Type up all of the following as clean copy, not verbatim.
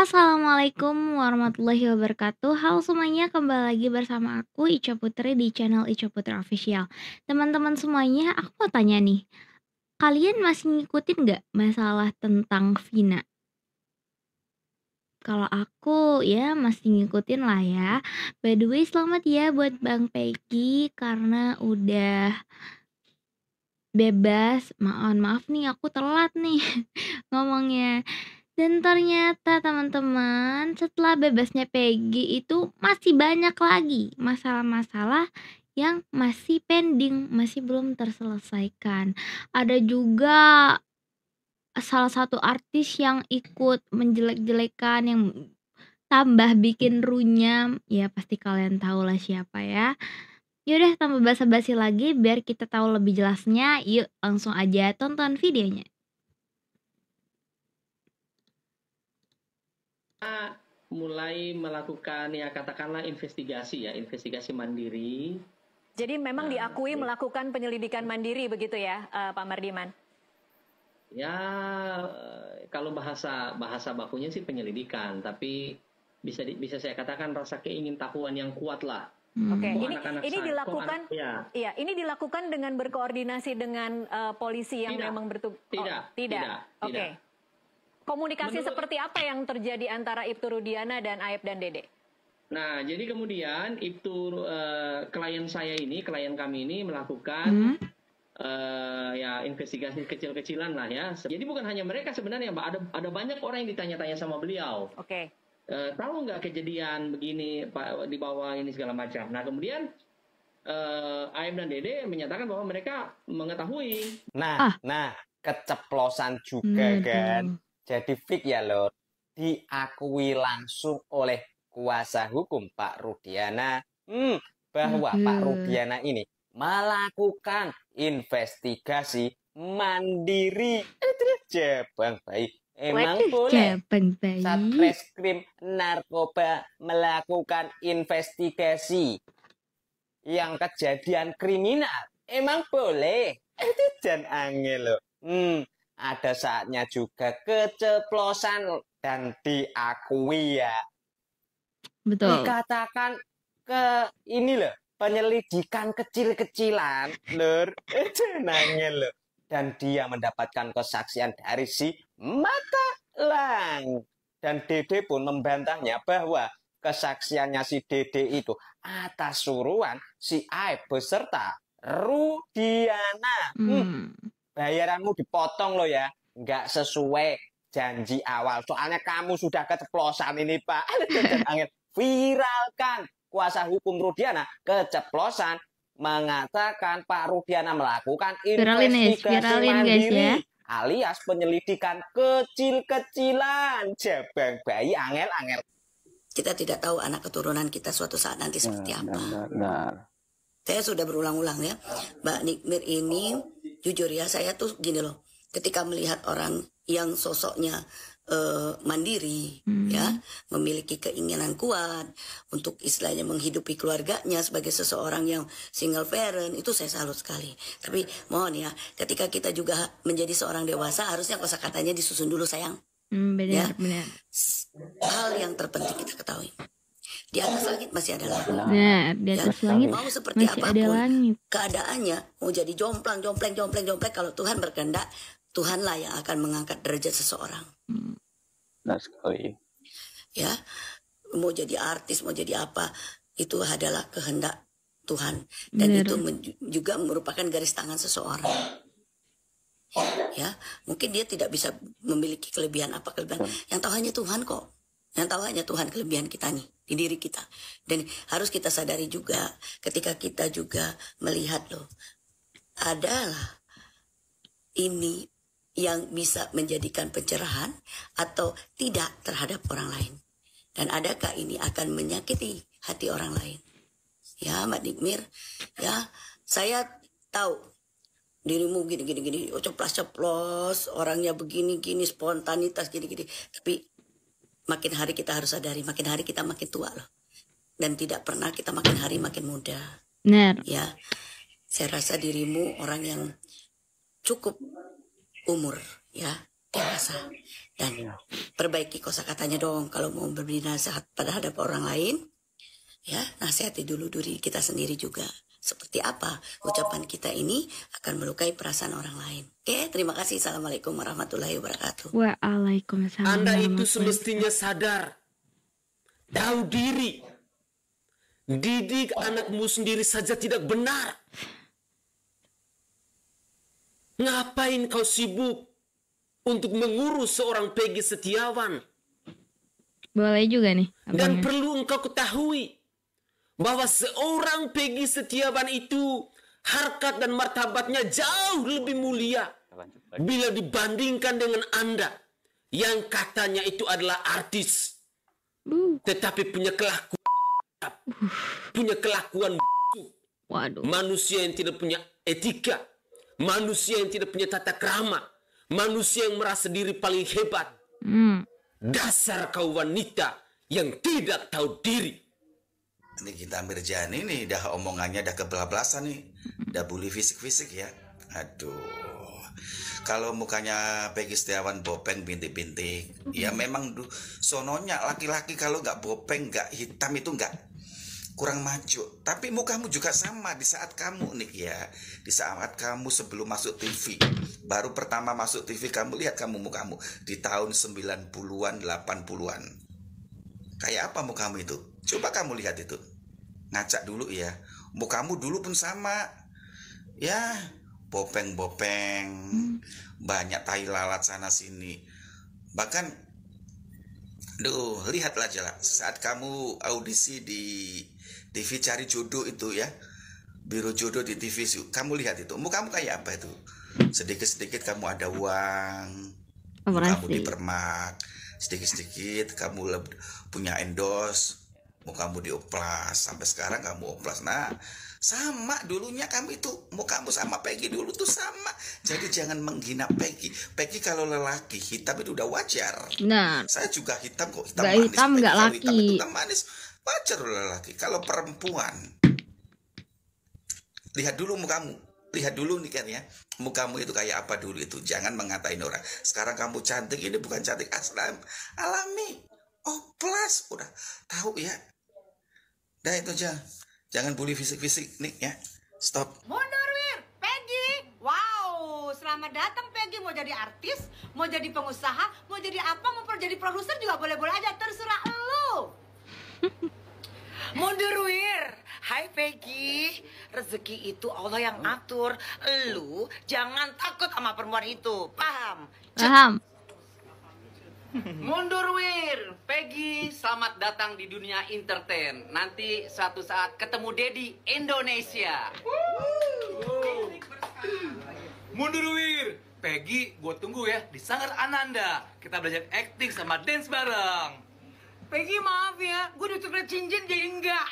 Assalamualaikum warahmatullahi wabarakatuh. Halo semuanya, kembali lagi bersama aku Ica Putri di channel Ica Putri Official. Teman-teman semuanya, aku mau tanya nih, kalian masih ngikutin nggak masalah tentang Vina? Kalau aku ya masih ngikutin lah ya. By the way, selamat ya buat Bang Peggy karena udah bebas. Maaf nih, aku telat nih ngomongnya. Dan ternyata teman-teman, setelah bebasnya Peggy itu masih banyak lagi masalah-masalah yang masih pending, masih belum terselesaikan. Ada juga salah satu artis yang ikut menjelek-jelekan, yang tambah bikin runyam, ya pasti kalian tahulah siapa ya. Yaudah, tanpa basa-basi lagi, biar kita tahu lebih jelasnya, yuk langsung aja tonton videonya. Mulai melakukan ya katakanlah investigasi mandiri. Jadi memang diakui melakukan penyelidikan mandiri begitu ya, Pak Mardiman? Ya kalau bahasa bakunya sih penyelidikan, tapi bisa saya katakan rasa keingintahuan yang kuat lah. Oke, ini dilakukan, ya, ini dilakukan dengan berkoordinasi dengan polisi yang memang bertugas. Tidak. Oke. Komunikasi seperti apa yang terjadi antara Ibtu Rudiana dan Aep dan Dede? Nah, jadi kemudian klien kami ini melakukan ya investigasi kecil-kecilan lah ya. Jadi bukan hanya mereka sebenarnya, Mbak, ada banyak orang yang ditanya-tanya sama beliau. Oke. Tahu nggak kejadian begini Pak di bawah ini segala macam. Nah, kemudian Aep dan Dede menyatakan bahwa mereka mengetahui. Nah, keceplosan juga kan. Jadi fik ya loh, diakui langsung oleh kuasa hukum Pak Rudiana bahwa Pak Rudiana ini melakukan investigasi mandiri. Jabang bayi, emang boleh Satreskrim Narkoba melakukan investigasi yang kejadian kriminal? Emang boleh? Dan angel loh. Ada saatnya juga keceplosan dan diakui ya. Betul. Dikatakan ke ini loh, penyelidikan kecil-kecilan, lur. Nangil loh. Dan dia mendapatkan kesaksian dari si Mata Lang. Dan Dede pun membantahnya bahwa kesaksiannya si Dede itu atas suruhan si Aep beserta Rudiana. Bayaranmu dipotong loh ya, nggak sesuai janji awal. Soalnya kamu sudah keceplosan ini Pak. Dan angin viralkan kuasa hukum Rudiana keceplosan mengatakan Pak Rudiana melakukan investigasi mandiri alias penyelidikan kecil-kecilan. Jabang bayi angel-angel. Kita tidak tahu anak keturunan kita suatu saat nanti seperti apa. Saya sudah berulang-ulang ya, Mbak Nikmir ini jujur ya, saya tuh gini loh, ketika melihat orang yang sosoknya mandiri, ya, memiliki keinginan kuat untuk istilahnya menghidupi keluarganya sebagai seseorang yang single parent, itu saya salut sekali. Tapi mohon ya, ketika kita juga menjadi seorang dewasa, harusnya kosakatanya disusun dulu sayang. Benar. Hal yang terpenting kita ketahui, di atas langit masih ada langit. Nah, di atas langit mau seperti masih apapun ada langit. Keadaannya, mau jadi jomplang, kalau Tuhan berkehendak, Tuhanlah yang akan mengangkat derajat seseorang. Ya, mau jadi artis, mau jadi apa, itu adalah kehendak Tuhan. Dan itu juga merupakan garis tangan seseorang. Ya, mungkin dia tidak bisa memiliki kelebihan. Yang tahu hanya Tuhan kok. Yang tahu hanya Tuhan kelebihan kita nih di diri kita. Dan harus kita sadari juga ketika kita juga melihat loh, adalah ini yang bisa menjadikan pencerahan atau tidak terhadap orang lain. Dan adakah ini akan menyakiti hati orang lain? Ya Mbak Nikmir, ya saya tahu dirimu gini, ceplos, orangnya begini, spontanitas gini. Tapi makin hari kita harus sadari, makin hari kita makin tua loh. Dan tidak pernah kita makin hari makin muda. Benar. Ya, saya rasa dirimu orang yang cukup umur, ya, dewasa. Dan perbaiki kosakatanya dong kalau mau memberi nasihat pada hadap orang lain. Ya, nasihati dulu diri kita sendiri juga. Seperti apa ucapan kita ini akan melukai perasaan orang lain. Oke, terima kasih. Assalamualaikum warahmatullahi wabarakatuh. Waalaikumsalam. Anda itu semestinya sadar, tahu diri. Didik anakmu sendiri saja tidak benar. Ngapain kau sibuk untuk mengurus seorang Peggy Setiawan? Boleh juga nih. Dan abangnya. perlu engkau ketahui bahwa seorang Peggy Setiawan itu harkat dan martabatnya jauh lebih mulia bila dibandingkan dengan Anda yang katanya itu adalah artis, tetapi punya kelakuan Waduh. manusia yang tidak punya etika, manusia yang tidak punya tata krama, manusia yang merasa diri paling hebat. Dasar kau wanita yang tidak tahu diri. Ini kita Mirjani nih, dah omongannya dah kebelablasan nih, dah bully fisik-fisik ya. Aduh, kalau mukanya Peggy Setiawan bopeng bintik-bintik, ya memang sononya laki-laki kalau nggak bopeng, nggak hitam itu nggak kurang maju. Tapi mukamu juga sama di saat kamu nih ya, di saat kamu sebelum masuk TV, baru pertama masuk TV kamu lihat mukamu di tahun 90-an, 80-an. Kayak apa mukamu itu? Coba kamu lihat itu. Ngacak dulu ya. Mukamu dulu pun sama. Ya, bopeng-bopeng. Banyak tai lalat sana sini. Bahkan lihatlah aja lah. Saat kamu audisi di TV Cari Jodoh itu ya. Biro jodoh di TV, kamu lihat itu. Mukamu kayak apa itu? Sedikit-sedikit kamu ada uang. Kamu dipermak. Sedikit-sedikit kamu punya endorse, mukamu dioplas, sampai sekarang kamu oplas. Nah, sama dulunya kamu itu, mukamu sama Peggy dulu tuh sama. Jadi jangan menghina Peggy. Peggy kalau lelaki hitam itu udah wajar. Nah, saya juga hitam kok, hitam gak manis. hitam Peggy gak kalau laki. hitam itu hitam manis, wajar lelaki. Kalau perempuan, lihat dulu mukamu. Lihat dulu nih kan ya, mukamu itu kayak apa dulu itu. Jangan mengatain orang. Sekarang kamu cantik, ini bukan cantik aslam, alami. Oplas, udah tahu ya. Dah itu aja. Jangan bully fisik-fisik nih ya. Stop. Mundur Wir, Peggy. Wow, selamat datang Peggy. Mau jadi artis, mau jadi pengusaha, mau jadi apa, mau jadi produser juga boleh-boleh aja. Terserah elu. Mundur Wir. Hai Peggy, rezeki itu Allah yang atur. Lu jangan takut sama perempuan itu, paham? Paham. Mundur Wir, Peggy selamat datang di dunia entertain. Nanti suatu saat ketemu Dedi Indonesia. Mundur Wir, Peggy gue tunggu ya di Sanggar Ananda. Kita belajar acting sama dance bareng. Peggy maaf ya, gue udah tuker cincin jadi enggak.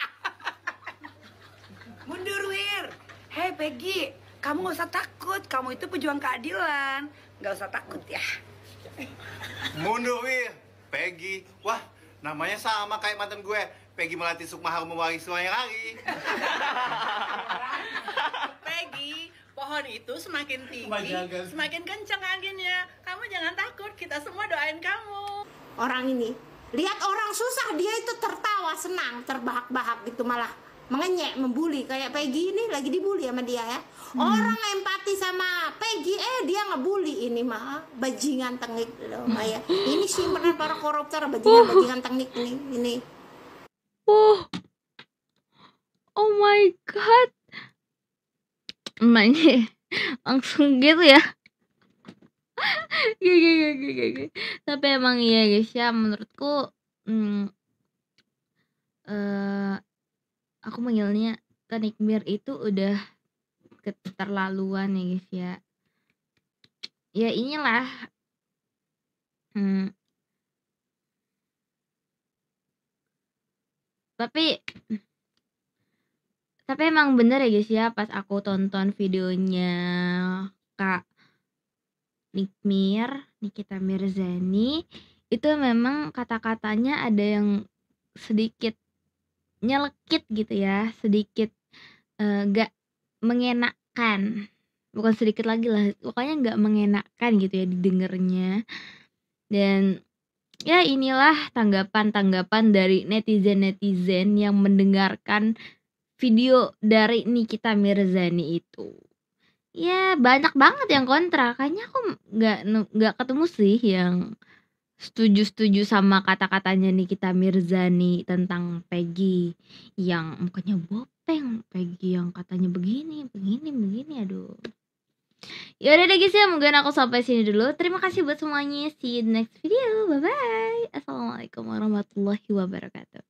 Mundur Wir. Hei Peggy, kamu gak usah takut. Kamu itu pejuang keadilan. Gak usah takut ya. Mundur Wir, Peggy. Wah, namanya sama kayak mantan gue. Peggy Melati Sukma Mewangi semuanya lagi. Peggy, pohon itu semakin tinggi, semakin kencang anginnya. Kamu jangan takut, kita semua doain kamu. Orang ini, lihat orang susah, dia itu tertawa, senang, terbahak-bahak gitu, malah mengenyek, membuli. Kayak Peggy ini lagi dibully sama dia ya. Orang empati sama Peggy, dia ngebully. Ini mah bajingan tengik loh, Maya. Ini simpenan para koruptor, bajingan tengik nih, ini. Oh my god. Emaknya langsung gitu ya. Gak. Tapi emang iya guys ya, menurutku aku manggilnya Tanikmir itu udah keterlaluan ya guys ya. Ya inilah tapi emang bener ya guys ya, pas aku tonton videonya Kak Nikita Mirzani, itu memang kata-katanya ada yang sedikit nyelekit gitu ya, sedikit gak mengenakan, bukan sedikit lagi lah, pokoknya gak mengenakan gitu ya didengarnya. Dan ya inilah tanggapan-tanggapan dari netizen-netizen yang mendengarkan video dari Nikita Mirzani itu. Ya banyak banget yang kontra, kayaknya aku nggak ketemu sih yang setuju sama kata-katanya Nikita Mirzani tentang Peggy yang mukanya bopeng, Peggy yang katanya begini, aduh. Ya udah deh guys ya, mungkin aku sampai sini dulu. Terima kasih buat semuanya. See you in the next video. Bye bye. Assalamualaikum warahmatullahi wabarakatuh.